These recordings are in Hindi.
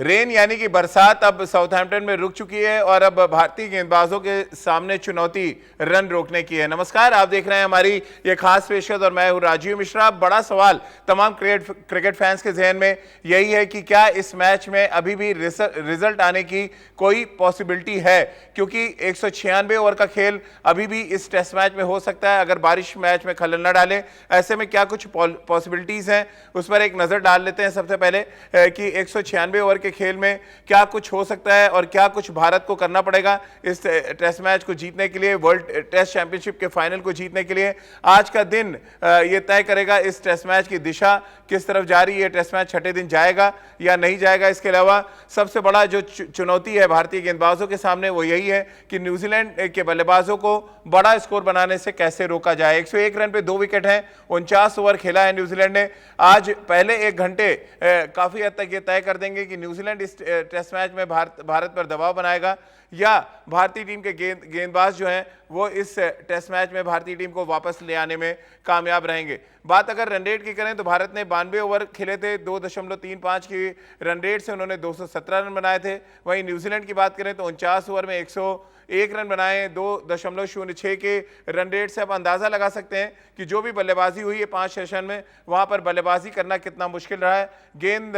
रेन यानी कि बरसात अब साउथहैम्पटन में रुक चुकी है और अब भारतीय गेंदबाजों के सामने चुनौती रन रोकने की है। नमस्कार, आप देख रहे हैं हमारी ये खास पेशकश और मैं हूं राजीव मिश्रा। बड़ा सवाल तमाम क्रिकेट फैंस के जहन में यही है कि क्या इस मैच में अभी भी रिजल्ट आने की कोई पॉसिबिलिटी है, क्योंकि 196 ओवर का खेल अभी भी इस टेस्ट मैच में हो सकता है अगर बारिश मैच में खलल न डाले। ऐसे में क्या कुछ पॉसिबिलिटीज हैं, उस पर एक नजर डाल लेते हैं। सबसे पहले कि 196 ओवर के खेल में क्या कुछ हो सकता है और क्या कुछ भारत को करना पड़ेगा इस टेस्ट मैच को जीतने के लिए, वर्ल्ड टेस्ट चैंपियनशिप के फाइनल को जीतने के लिए। आज का दिन यह तय करेगा इस टेस्ट मैच की दिशा किस तरफ जा रही है। टेस्ट मैच छठे दिन जाएगा या नहीं जाएगा। इसके अलावा सबसे बड़ा जो चुनौती है भारतीय गेंदबाजों के सामने वो यही है कि न्यूजीलैंड के बल्लेबाजों को बड़ा स्कोर बनाने से कैसे रोका जाए। 101 रन पे 2 विकेट हैं, 49 ओवर खेला है न्यूजीलैंड ने। आज पहले 1 घंटे काफी हद तक ये तय कर देंगे कि न्यूजीलैंड इस टेस्ट मैच में भारत पर दबाव बनाएगा या भारतीय टीम के गेंदबाज जो हैं वो इस टेस्ट मैच में भारतीय टीम को वापस ले आने में कामयाब रहेंगे। बात अगर रन रेट की करें तो भारत ने 92 ओवर खेले थे, 2.35 की रन रेट से उन्होंने 217 रन बनाए थे। वहीं न्यूजीलैंड की बात करें तो 49 ओवर में 101 रन बनाए, 2.06 के रन रेट से। आप अंदाजा लगा सकते हैं कि जो भी बल्लेबाजी हुई है 5 सेशन में, वहां पर बल्लेबाजी करना कितना मुश्किल रहा है। गेंद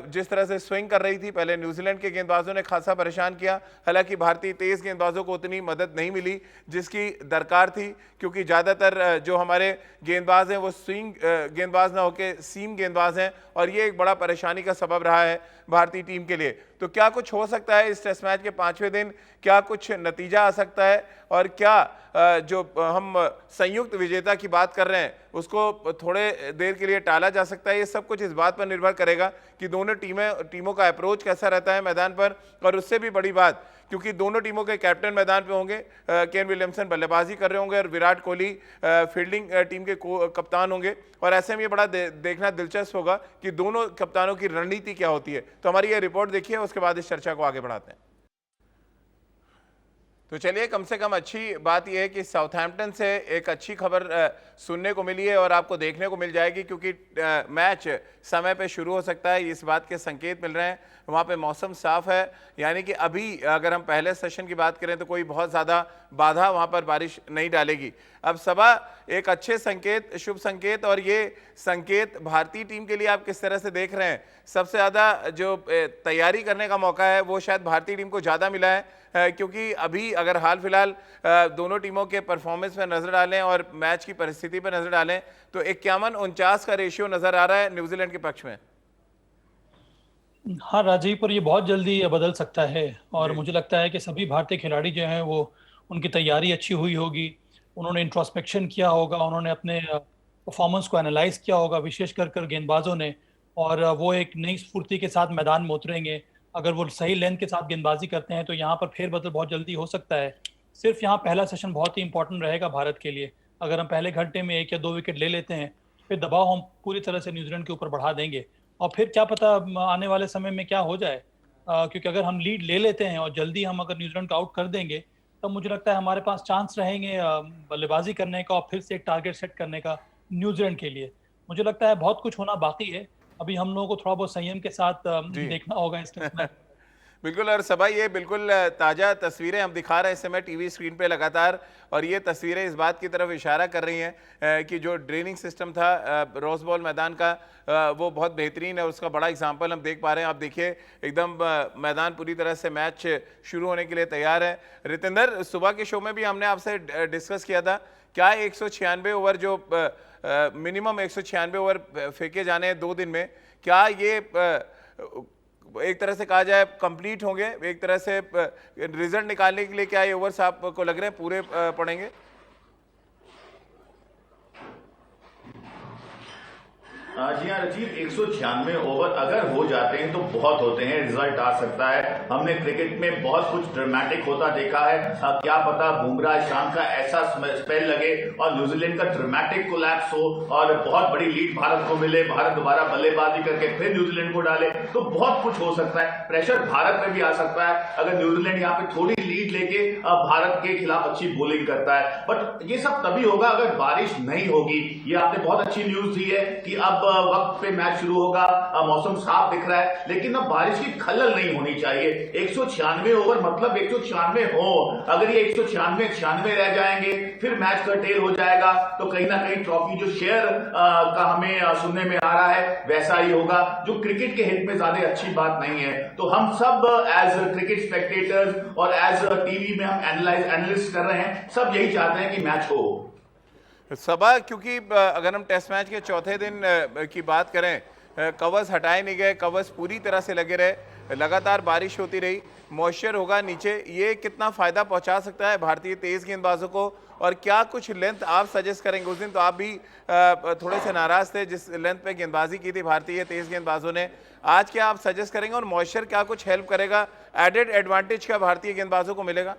जिस तरह से स्विंग कर रही थी, पहले न्यूजीलैंड के गेंदबाजों ने खासा परेशान किया। हालांकि भारतीय तेज गेंदबाजों को उतनी मदद नहीं मिली जिसकी दरकार थी, क्योंकि ज्यादातर जो हमारे गेंदबाज हैं वो स्विंग गेंदबाज ना होके सीम गेंदबाज हैं और ये एक बड़ा परेशानी का सबब रहा है भारतीय टीम के लिए। तो क्या कुछ हो सकता है इस टेस्ट मैच के 5वें दिन, क्या कुछ नतीजा आ सकता है और क्या जो हम संयुक्त विजेता की बात कर रहे हैं उसको थोड़े देर के लिए टाला जा सकता है। ये सब कुछ इस बात पर निर्भर करेगा कि दोनों टीमों का अप्रोच कैसा रहता है मैदान पर। और उससे भी बड़ी बात, क्योंकि दोनों टीमों के कैप्टन मैदान पे होंगे, केन विलियमसन बल्लेबाजी कर रहे होंगे और विराट कोहली फील्डिंग टीम के कप्तान होंगे। और ऐसे में ये बड़ा देखना दिलचस्प होगा कि दोनों कप्तानों की रणनीति क्या होती है। तो हमारी ये रिपोर्ट देखिए, उसके बाद इस चर्चा को आगे बढ़ाते हैं। तो चलिए, कम से कम अच्छी बात यह है कि साउथहैम्पटन से एक अच्छी खबर सुनने को मिली है और आपको देखने को मिल जाएगी, क्योंकि मैच समय पे शुरू हो सकता है, इस बात के संकेत मिल रहे हैं। वहाँ पे मौसम साफ है, यानी कि अभी अगर हम पहले सेशन की बात करें तो कोई बहुत ज़्यादा बाधा वहाँ पर बारिश नहीं डालेगी। अब सबा एक अच्छे संकेत, शुभ संकेत, और ये संकेत भारतीय टीम के लिए आप किस तरह से देख रहे हैं? सबसे ज़्यादा जो तैयारी करने का मौका है वो शायद भारतीय टीम को ज़्यादा मिला है, क्योंकि अभी अगर हाल फिलहाल दोनों टीमों के परफॉर्मेंस पर नजर डालें और मैच की परिस्थिति पर नजर डालें तो 51-49 का रेशियो नजर आ रहा है न्यूजीलैंड के पक्ष में। हाँ राजीव, पर ये बहुत जल्दी बदल सकता है और मुझे लगता है कि सभी भारतीय खिलाड़ी जो हैं वो उनकी तैयारी अच्छी हुई होगी, उन्होंने इंट्रोस्पेक्शन किया होगा, उन्होंने अपने परफॉर्मेंस को एनालाइज किया होगा, विशेष कर गेंदबाजों ने, और वो एक नई स्फूर्ति के साथ मैदान में उतरेंगे। अगर वो सही लेंथ के साथ गेंदबाजी करते हैं तो यहाँ पर फेरबदल बहुत जल्दी हो सकता है। सिर्फ यहाँ पहला सेशन बहुत ही इंपॉर्टेंट रहेगा भारत के लिए। अगर हम पहले घंटे में 1 या 2 विकेट ले लेते हैं, फिर दबाव हम पूरी तरह से न्यूजीलैंड के ऊपर बढ़ा देंगे और फिर क्या पता आने वाले समय में क्या हो जाए। क्योंकि अगर हम लीड ले लेते हैं और जल्दी हम अगर न्यूजीलैंड को आउट कर देंगे तब मुझे लगता है हमारे पास चांस रहेंगे बल्लेबाजी करने का और फिर से एक टारगेट सेट करने का न्यूजीलैंड के लिए। मुझे लगता है बहुत कुछ होना बाकी है, अभी हम लोगों को थोड़ा बहुत संयम के साथ देखना होगा इस टेस्ट में। बिल्कुल, और सभा ये बिल्कुल ताज़ा तस्वीरें हम दिखा रहे हैं इस समय टीवी स्क्रीन पे लगातार, और ये तस्वीरें इस बात की तरफ इशारा कर रही हैं कि जो ड्रेनिंग सिस्टम था रोज बॉल मैदान का वो बहुत बेहतरीन है। उसका बड़ा एग्जांपल हम देख पा रहे हैं। आप देखिए एकदम मैदान पूरी तरह से मैच शुरू होने के लिए तैयार है। रितेंद्र, सुबह के शो में भी हमने आपसे डिस्कस किया था, क्या 196 ओवर जो मिनिमम 196 ओवर फेंके जाने हैं 2 दिन में, क्या ये एक तरह से कहा जाए कंप्लीट होंगे? एक तरह से रिजल्ट निकालने के लिए क्या ये ओवर्स आपको लग रहे हैं पूरे पड़ेंगे? जी हाँ राजीव, 196 ओवर अगर हो जाते हैं तो बहुत होते हैं, रिजल्ट आ सकता है। हमने क्रिकेट में बहुत कुछ ड्रामेटिक होता देखा है। क्या पता बुमराह शाम का ऐसा स्पेल लगे और न्यूजीलैंड का ड्रामेटिक कोलैप्स हो और बहुत बड़ी लीड भारत को मिले, भारत दोबारा बल्लेबाजी करके फिर न्यूजीलैंड को डाले, तो बहुत कुछ हो सकता है। प्रेशर भारत में भी आ सकता है अगर न्यूजीलैंड यहाँ पे थोड़ी लीड लेके भारत के खिलाफ अच्छी बॉलिंग करता है। बट ये सब तभी होगा अगर बारिश नहीं होगी। ये आपने बहुत अच्छी न्यूज दी है कि अब वक्त पे मैच शुरू होगा, मौसम साफ दिख रहा है, लेकिन अब बारिश की खलल नहीं होनी चाहिए। 196 ओवर मतलब 196 हो, अगर ये 196 रह जाएंगे फिर मैच कर्टेल हो जाएगा, तो कहीं ना कहीं ट्रॉफी जो शेयर का हमें सुनने में आ रहा है वैसा ही होगा, जो क्रिकेट के हित में ज्यादा अच्छी बात नहीं है। तो हम सब एज क्रिकेट स्पेक्टेटर्स और एज टीवी में हम एनालिस्ट कर रहे हैं, सब यही चाहते हैं कि मैच हो। सबा, क्योंकि अगर हम टेस्ट मैच के चौथे दिन की बात करें, कवर्स हटाए नहीं गए, कवर्स पूरी तरह से लगे रहे, लगातार बारिश होती रही, मॉइस्चर होगा नीचे, ये कितना फायदा पहुंचा सकता है भारतीय तेज गेंदबाजों को? और क्या कुछ लेंथ आप सजेस्ट करेंगे? उस दिन तो आप भी थोड़े से नाराज थे जिस लेंथ पे गेंदबाजी की थी भारतीय तेज गेंदबाजों ने, आज क्या आप सजेस्ट करेंगे? और मॉइस्चर क्या कुछ हेल्प करेगा? एडेड एडवांटेज क्या भारतीय गेंदबाजों को मिलेगा?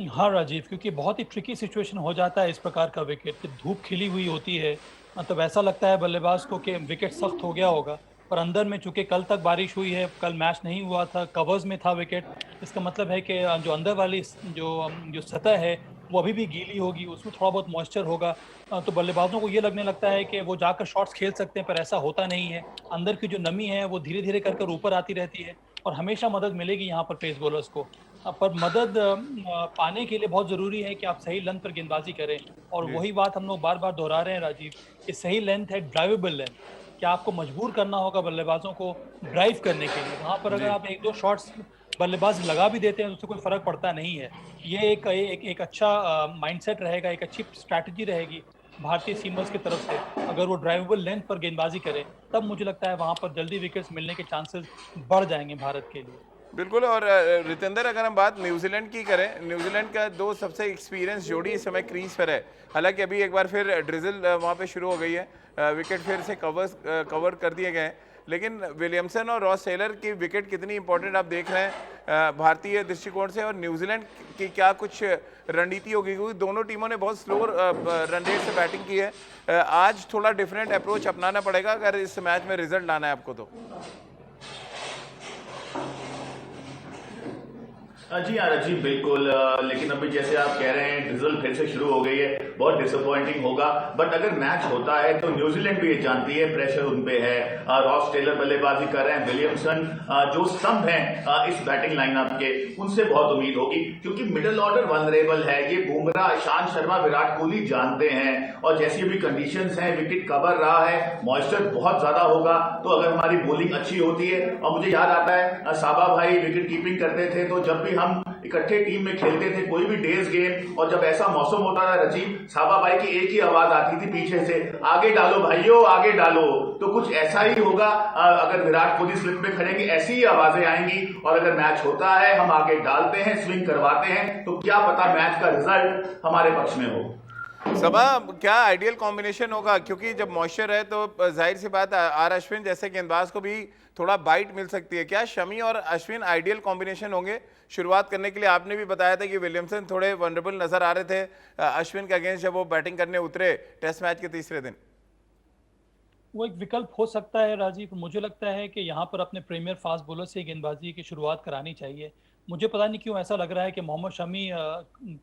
हाँ राजीव, क्योंकि बहुत ही ट्रिकी सिचुएशन हो जाता है इस प्रकार का विकेट कि धूप खिली हुई होती है, तो ऐसा लगता है बल्लेबाज को कि विकेट सख्त हो गया होगा, पर अंदर में चूंकि कल तक बारिश हुई है, कल मैच नहीं हुआ था, कवर्स में था विकेट, इसका मतलब है कि जो अंदर वाली जो सतह है वो अभी भी गीली होगी, उसमें थोड़ा बहुत मॉइस्चर होगा, तो बल्लेबाजों को ये लगने लगता है कि वो जाकर शॉट्स खेल सकते हैं, पर ऐसा होता नहीं है। अंदर की जो नमी है वो धीरे धीरे कर ऊपर आती रहती है और हमेशा मदद मिलेगी यहाँ पर पेस बॉलर्स को। पर मदद पाने के लिए बहुत ज़रूरी है कि आप सही लेंथ पर गेंदबाजी करें, और वही बात हम लोग बार बार दोहरा रहे हैं राजीव कि सही लेंथ है ड्राइवेबल लेंथ, कि आपको मजबूर करना होगा बल्लेबाजों को ड्राइव करने के लिए। वहाँ पर अगर आप एक दो शॉट्स बल्लेबाज लगा भी देते हैं तो उससे कोई फर्क पड़ता नहीं है। ये एक अच्छा माइंडसेट रहेगा, एक अच्छी स्ट्रैटेजी रहेगी भारतीय सीमर्स की तरफ से। अगर वो ड्राइवेबल लेंथ पर गेंदबाजी करें तब मुझे लगता है वहाँ पर जल्दी विकेट्स मिलने के चांसेस बढ़ जाएंगे भारत के लिए। बिल्कुल। और रितेंद्र, अगर हम बात न्यूजीलैंड की करें, न्यूजीलैंड का दो सबसे एक्सपीरियंस जोड़ी इस समय क्रीज पर है, हालांकि अभी एक बार फिर ड्रिजल वहाँ पे शुरू हो गई है, विकेट फिर से कवर कर दिए गए हैं, लेकिन विलियमसन और रॉस टेलर की विकेट कितनी इंपॉर्टेंट आप देख रहे हैं भारतीय दृष्टिकोण से? और न्यूजीलैंड की क्या कुछ रणनीति होगी, क्योंकि दोनों टीमों ने बहुत स्लो रन रेट से बैटिंग की है, आज थोड़ा डिफरेंट अप्रोच अपनाना पड़ेगा अगर इस मैच में रिजल्ट लाना है आपको तो। जी हाँ राजीव, बिल्कुल, लेकिन अभी जैसे आप कह रहे हैं ड्रिजल फिर से शुरू हो गई है, बहुत डिसअपॉइंटिंग होगा, बट अगर मैच होता है तो न्यूजीलैंड भी ये जानती है प्रेशर उन पे है। रॉस टेलर बल्लेबाजी कर रहे हैं, विलियमसन जो स्तंभ हैं इस बैटिंग लाइनअप के, उनसे बहुत उम्मीद होगी, क्योंकि मिडिल ऑर्डर वनरेबल है। ये बुमराह, ईशांत शर्मा, विराट कोहली जानते हैं, और जैसी भी कंडीशंस हैं, विकेट कवर रहा है, मॉइस्चर बहुत ज्यादा होगा, तो अगर हमारी बॉलिंग अच्छी होती है, और मुझे याद आता है साबा भाई विकेट कीपिंग करते थे, तो जब भी हम इकट्ठे टीम में खेलते थे कोई भी डेज गेम, और जब ऐसा मौसम होता था राजीव, साबा भाई की एक ही आवाज आती थी पीछे से, आगे डालो भाइयों आगे डालो। तो कुछ ऐसा ही होगा, अगर विराट कोहली स्लिप में खड़ेंगे ऐसी ही आवाजें आएंगी, और अगर मैच होता है हम आगे डालते हैं, स्विंग करवाते हैं, तो क्या पता मैच का रिजल्ट हमारे पक्ष में हो। सबा, क्या आइडियल कॉम्बिनेशन होगा? क्योंकि जब मॉइस्चर है तो जाहिर सी बात आर अश्विन जैसे गेंदबाज को भी थोड़ा बाइट मिल सकती है। क्या शमी और अश्विन आइडियल कॉम्बिनेशन होंगे शुरुआत करने के लिए? आपने भी बताया था कि विलियमसन थोड़े वनरेबल नजर आ रहे थे अश्विन के अगेंस्ट जब वो बैटिंग करने उतरे टेस्ट मैच के तीसरे दिन। वो एक विकल्प हो सकता है राजीव। मुझे लगता है कि यहाँ पर अपने प्रीमियर फास्ट बॉलर से गेंदबाजी की शुरुआत करानी चाहिए। मुझे पता नहीं क्यों ऐसा लग रहा है कि मोहम्मद शमी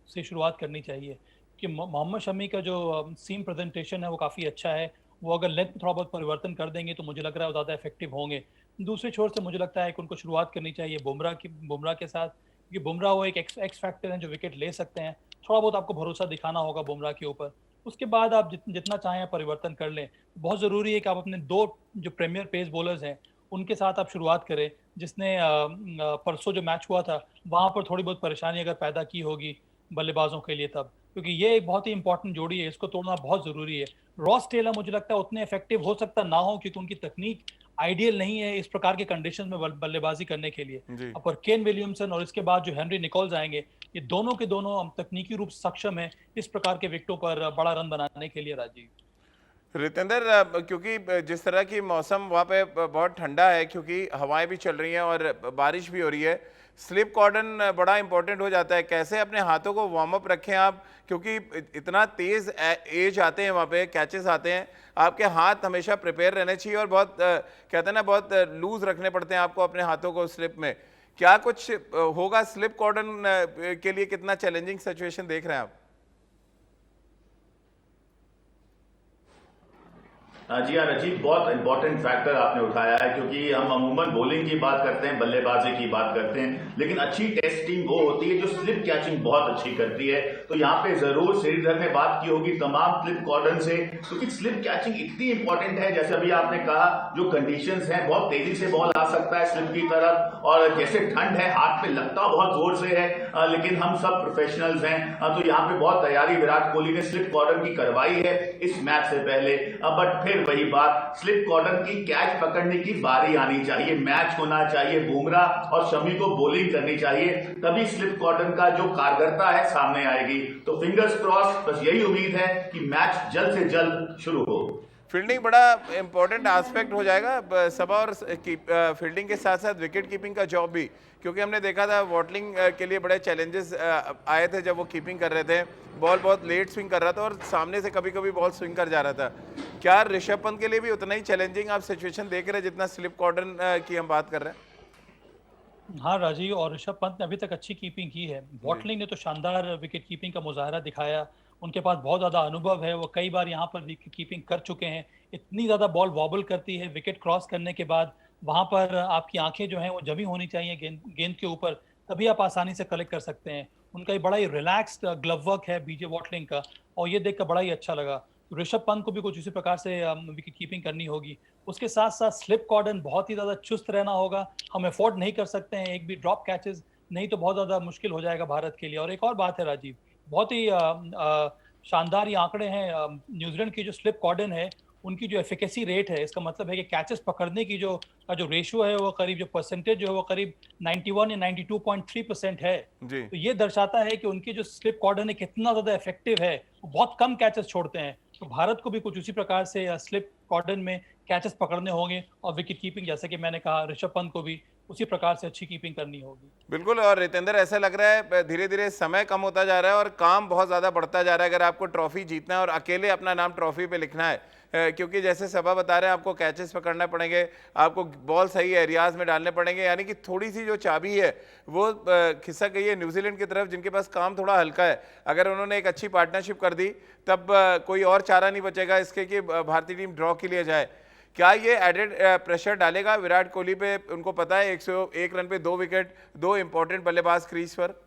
से शुरुआत करनी चाहिए, कि मोहम्मद शमी का जो सीम प्रेजेंटेशन है वो काफ़ी अच्छा है। वो अगर लेंथ में थोड़ा बहुत परिवर्तन कर देंगे तो मुझे लग रहा है वो ज़्यादा इफेक्टिव होंगे। दूसरे छोर से मुझे लगता है कि उनको शुरुआत करनी चाहिए बुमराह के साथ, क्योंकि बुमराह वो एक एक्स फैक्टर हैं जो विकेट ले सकते हैं। थोड़ा बहुत आपको भरोसा दिखाना होगा बुमराह के ऊपर, उसके बाद आप जितना चाहें परिवर्तन कर लें। बहुत ज़रूरी है कि आप अपने दो जो प्रीमियर पेस बॉलर्स हैं उनके साथ आप शुरुआत करें, जिसने परसों जो मैच हुआ था वहाँ पर थोड़ी बहुत परेशानी अगर पैदा की होगी बल्लेबाजों के लिए तब, क्योंकि ये एक बहुत ही इंपॉर्टेंट जोड़ी है, इसको तोड़ना बहुत ज़रूरी है। रॉस टेलर मुझे लगता है उतने इफेक्टिव हो सकता ना हो, क्योंकि उनकी तकनीक आइडियल नहीं है इस प्रकार के कंडीशन में बल्लेबाजी करने के लिए। पर केन विलियमसन और इसके बाद जो हेनरी निकोल्स आएंगे, ये दोनों के दोनों तकनीकी रूप से सक्षम है इस प्रकार के विकेटों पर बड़ा रन बनाने के लिए। राजीव, रितेंद्र, क्योंकि जिस तरह की मौसम वहाँ पे बहुत ठंडा है, क्योंकि हवाएं भी चल रही हैं और बारिश भी हो रही है, स्लिप कॉर्डन बड़ा इंपॉर्टेंट हो जाता है। कैसे अपने हाथों को वार्म अप रखें आप, क्योंकि इतना तेज एज आते हैं वहाँ पे, कैचेस आते हैं, आपके हाथ हमेशा प्रिपेयर रहने चाहिए और बहुत कहते हैं ना, बहुत लूज रखने पड़ते हैं आपको अपने हाथों को स्लिप में। क्या कुछ होगा स्लिप कॉर्डन के लिए? कितना चैलेंजिंग सिचुएशन देख रहे हैं आप? जी हाँ रजीव, बहुत इंपॉर्टेंट फैक्टर आपने उठाया है, क्योंकि हम अमूमन बॉलिंग की बात करते हैं, बल्लेबाजी की बात करते हैं, लेकिन अच्छी टेस्ट टीम वो होती है जो स्लिप कैचिंग बहुत अच्छी करती है। तो यहाँ पे जरूर श्रीधर ने बात की होगी तमाम स्लिप कॉर्डन से, क्योंकि स्लिप कैचिंग इतनी इंपॉर्टेंट है। जैसे अभी आपने कहा, जो कंडीशंस हैं, बहुत तेजी से बॉल आ सकता है स्लिप की तरफ, और जैसे ठंड है, हाथ पे लगता बहुत जोर से है, लेकिन हम सब प्रोफेशनल्स हैं, तो यहाँ पे बहुत तैयारी विराट कोहली ने स्लिप कॉर्डन की करवाई है इस मैच से पहले। बट फिर वही बात, स्लिप कॉर्डन की कैच पकड़ने की बारी आनी चाहिए, मैच होना चाहिए, बुमराह और शमी को बॉलिंग करनी चाहिए, तभी स्लिप कॉर्डन का जो कारगरता है सामने आएगी। तो फिंगर्स क्रॉस, बस यही उम्मीद है कि मैच जल्द से जल्द शुरू हो। फील्डिंग बड़ा इंपॉर्टेंट एस्पेक्ट हो जाएगा सबा, और फील्डिंग के साथ साथ विकेट कीपिंग का जॉब भी, क्योंकि हमने देखा था वॉटलिंग के लिए बड़े चैलेंजेस आए थे जब वो कीपिंग कर रहे थे। बॉल बहुत लेट स्विंग कर रहा था और सामने से कभी कभी बॉल स्विंग कर जा रहा था। क्या ऋषभ पंत के लिए भी उतना ही चैलेंजिंग आप सिचुएशन देख रहे हैं जितना स्लिप कॉर्डन की हम बात कर रहे हैं? हाँ राजीव, और ऋषभ पंत ने अभी तक अच्छी कीपिंग की है। वॉटलिंग ने तो शानदार विकेट कीपिंग का मुजाहरा दिखाया, उनके पास बहुत ज़्यादा अनुभव है, वो कई बार यहाँ पर विकेट कीपिंग कर चुके हैं। इतनी ज़्यादा बॉल वॉबल करती है विकेट क्रॉस करने के बाद, वहाँ पर आपकी आंखें जो हैं वो जमी होनी चाहिए गेंद के ऊपर, तभी आप आसानी से कलेक्ट कर सकते हैं। उनका ये बड़ा ही रिलैक्स्ड ग्लव वर्क है बीजे वॉटलिंग का, और ये देखकर बड़ा ही अच्छा लगा। ऋषभ पंत को भी कुछ इसी प्रकार से विकेट कीपिंग करनी होगी। उसके साथ साथ स्लिप कॉर्डन बहुत ही ज़्यादा चुस्त रहना होगा। हम अफोर्ड नहीं कर सकते हैं एक भी ड्रॉप कैचेस, नहीं तो बहुत ज़्यादा मुश्किल हो जाएगा भारत के लिए। और एक और बात है राजीव, बहुत ही शानदार ये आंकड़े हैं न्यूजीलैंड की जो स्लिप कॉर्डन है उनकी जो एफिकेसी रेट है, इसका मतलब है कि कैचेस पकड़ने की जो रेशियो है वो करीब, जो परसेंटेज जो है वो करीब 91 या 92.3% है। जी। तो ये दर्शाता है कि उनकी जो स्लिप कॉर्डन है कितना ज्यादा इफेक्टिव है, वो बहुत कम कैचेस छोड़ते हैं। तो भारत को भी कुछ उसी प्रकार से स्लिप कॉर्डन में कैचेस पकड़ने होंगे, और विकेट कीपिंग जैसे कि मैंने कहा ऋषभ पंत को भी उसी प्रकार से अच्छी कीपिंग करनी होगी। बिल्कुल। और रितेंद्र, ऐसा लग रहा है धीरे धीरे समय कम होता जा रहा है और काम बहुत ज़्यादा बढ़ता जा रहा है। अगर आपको ट्रॉफी जीतना है और अकेले अपना नाम ट्रॉफी पे लिखना है, क्योंकि जैसे सभा बता रहे हैं आपको कैचेस पकड़ना पड़ेंगे, आपको बॉल सही एरियाज में डालने पड़ेंगे, यानी कि थोड़ी सी जो चाबी है वो खिसक गई है न्यूजीलैंड की तरफ, जिनके पास काम थोड़ा हल्का है। अगर उन्होंने एक अच्छी पार्टनरशिप कर दी तब कोई और चारा नहीं बचेगा इसके कि भारतीय टीम ड्रॉ के लिए जाए। क्या ये एडेड प्रेशर डालेगा विराट कोहली पे? उनको पता है 101 रन पे 2 विकेट, 2 इंपॉर्टेंट बल्लेबाज क्रीज पर।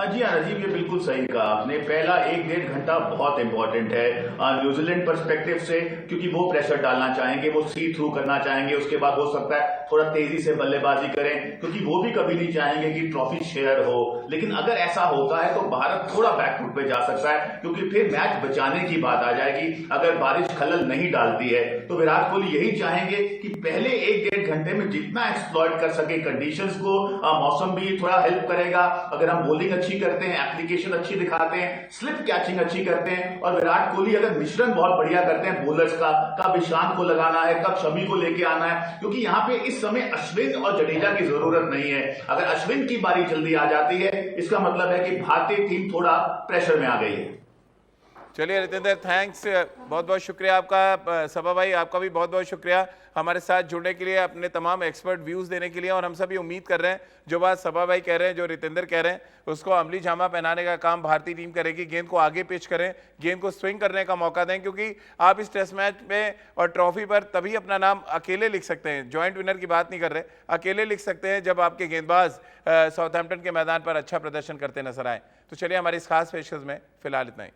जी हाँ राजीव, ये बिल्कुल सही कहा आपने। पहला 1-1.5 घंटा बहुत इंपॉर्टेंट है न्यूजीलैंड पर्सपेक्टिव से, क्योंकि वो प्रेशर डालना चाहेंगे, वो सी थ्रू करना चाहेंगे। उसके बाद हो सकता है थोड़ा तेजी से बल्लेबाजी करें, क्योंकि वो भी कभी नहीं चाहेंगे कि ट्रॉफी शेयर हो। लेकिन अगर ऐसा होता है तो भारत थोड़ा बैकफुट पे जा सकता है, क्योंकि फिर मैच बचाने की बात आ जाएगी। अगर बारिश खलल नहीं डालती है तो विराट कोहली यही चाहेंगे कि पहले 1-1.5 घंटे में जितना एक्सप्लॉइट कर सके कंडीशंस को। मौसम भी थोड़ा हेल्प करेगा। अगर हम बॉलिंग अच्छी करते हैं, एप्लीकेशन अच्छी दिखाते हैं, स्लिप कैचिंग अच्छी करते हैं, और विराट कोहली अगर मिश्रण बहुत बढ़िया करते हैं बॉलर्स का, कब ईशान को लगाना है, कब शमी को लेके आना है, क्योंकि यहाँ पे इस समय अश्विन और जडेजा की जरूरत नहीं है। अगर अश्विन की बारी जल्दी आ जाती है, इसका मतलब है कि भारतीय टीम थोड़ा प्रेशर में आ गई है। चलिए रितेंद्र, थैंक्स, बहुत बहुत शुक्रिया आपका। सभा भाई, आपका भी बहुत बहुत शुक्रिया हमारे साथ जुड़ने के लिए, अपने तमाम एक्सपर्ट व्यूज़ देने के लिए। और हम सब ये उम्मीद कर रहे हैं जो बात सभा भाई कह रहे हैं, जो रितेंद्र कह रहे हैं, उसको अमली जामा पहनाने का काम भारतीय टीम करेगी। गेंद को आगे पिच करें, गेंद को स्विंग करने का मौका दें, क्योंकि आप इस टेस्ट मैच में और ट्रॉफी पर तभी अपना नाम अकेले लिख सकते हैं। जॉइंट विनर की बात नहीं कर रहे, अकेले लिख सकते हैं जब आपके गेंदबाज साउथहैम्पटन के मैदान पर अच्छा प्रदर्शन करते नजर आए। तो चलिए हमारी इस खास पेशकश में फिलहाल इतना ही।